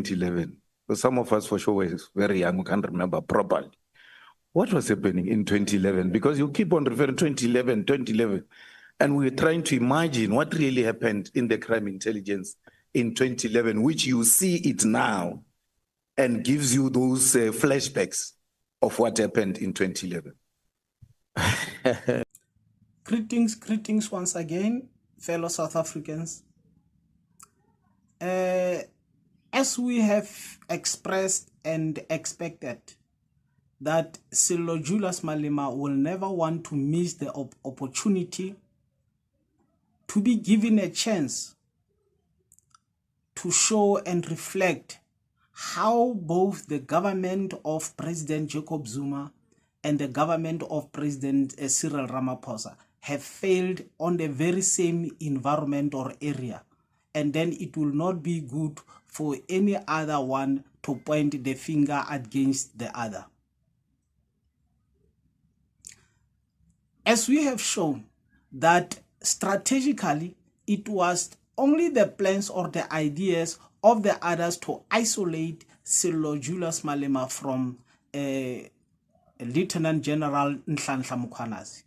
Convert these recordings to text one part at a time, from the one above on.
2011. So some of us for sure were very young, we can't remember properly. What was happening in 2011? Because you keep on referring to 2011, 2011, and we're trying to imagine what really happened in the crime intelligence in 2011, which you see it now and gives you those flashbacks of what happened in 2011. Greetings once again, fellow South Africans. As we have expressed and expected that Sello Julius Malema will never want to miss the opportunity to be given a chance to show and reflect how both the government of President Jacob Zuma and the government of President Cyril Ramaphosa have failed on the very same environment or area. And then it will not be good for any other one to point the finger against the other. As we have shown that strategically, it was only the plans or the ideas of the others to isolate Sello Julius Malema from Lieutenant General Nhlanhla Mkhwanazi.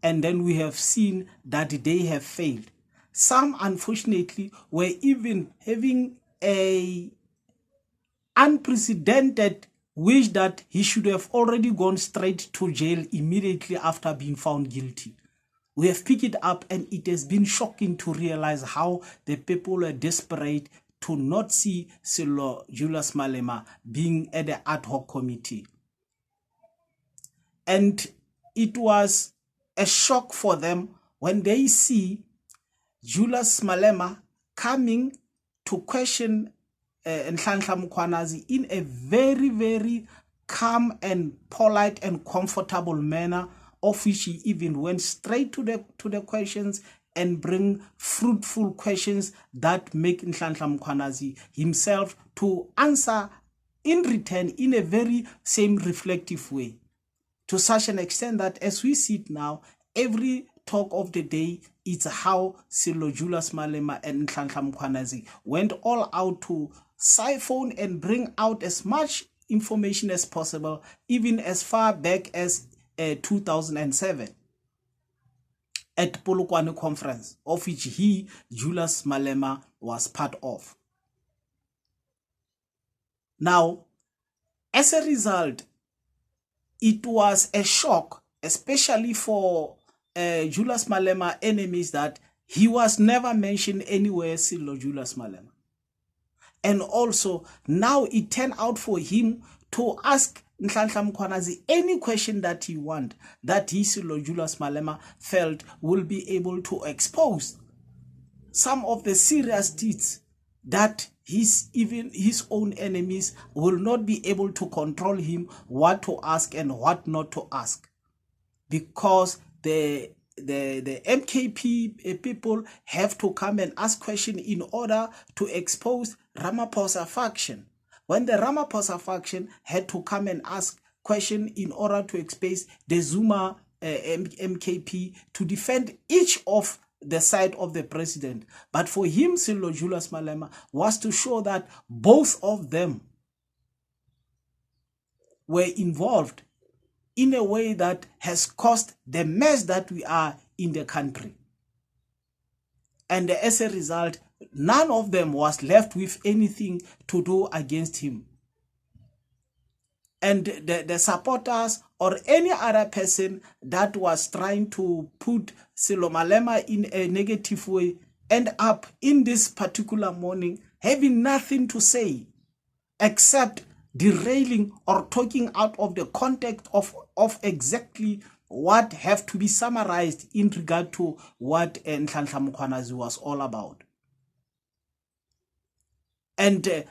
And then we have seen that they have failed. Some, unfortunately, were even having a unprecedented wish that he should have already gone straight to jail immediately after being found guilty. We have picked it up, and it has been shocking to realize how the people are desperate to not see Sello Julius Malema being at the ad hoc committee. And it was a shock for them when they see Julius Malema coming to question Nhlanhla Mkhwanazi in a very, very calm and polite and comfortable manner, of which he even went straight to the questions and bring fruitful questions that make Nhlanhla Mkhwanazi himself to answer in return in a very same reflective way. To such an extent that as we see it now, every talk of the day is how Sello Julius Malema and Nhlanhla Mkhwanazi went all out to siphon and bring out as much information as possible, even as far back as 2007 at Polokwane conference, of which he, Julius Malema, was part of. Now, as a result, it was a shock, especially for Julius Malema enemies, that he was never mentioned anywhere, Sello Julius Malema. And also, now it turned out for him to ask Nhlanhla Mkhwanazi any question that he want, that he, Sello Julius Malema, felt will be able to expose some of the serious deeds that even his own enemies will not be able to control him, what to ask and what not to ask. Because the MKP people have to come and ask questions in order to expose Ramaphosa faction. When the Ramaphosa faction had to come and ask questions in order to expose the Zuma MKP to defend each of the side of the president. But for him, Sello Julius Malema, was to show that both of them were involved in a way that has caused the mess that we are in the country. And as a result, none of them was left with anything to do against him. And the supporters or any other person that was trying to put Sello Malema in a negative way end up in this particular morning having nothing to say except derailing or talking out of the context of exactly what have to be summarized in regard to what Nhlanhla Mkhwanazi was all about. And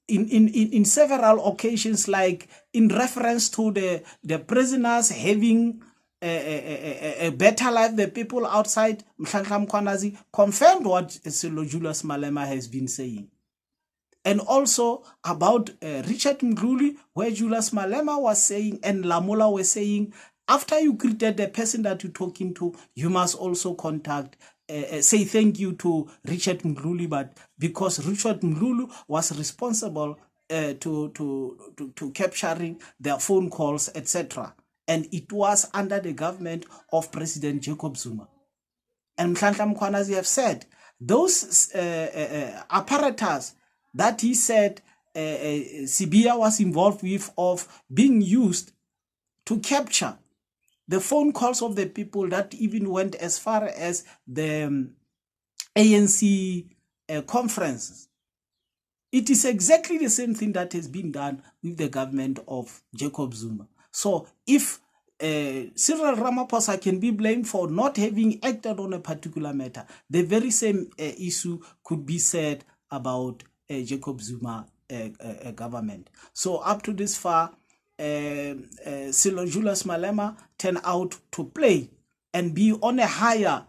in several occasions, like in reference to the prisoners having a better life, the people outside, Nhlanhla Mkhwanazi confirmed what Sello Julius Malema has been saying. And also about Richard Mdluli, where Julius Malema was saying and Lamola were saying, after you greeted the person that you're talking to, you must also contact say thank you to Richard Mdluli, but because Richard Mdluli was responsible to capturing their phone calls, etc. And it was under the government of President Jacob Zuma. And Mhlanhla Mkhwanazi have said, those apparatus that he said Sibia was involved with of being used to capture the phone calls of the people that even went as far as the ANC conferences. It is exactly the same thing that has been done with the government of Jacob Zuma. So if Cyril Ramaphosa can be blamed for not having acted on a particular matter, the very same issue could be said about Jacob Zuma government. So up to this far, Julius Malema turned out to play and be on a higher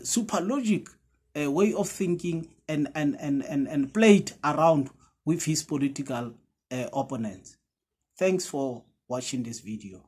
super logic way of thinking and played around with his political opponents. Thanks for watching this video.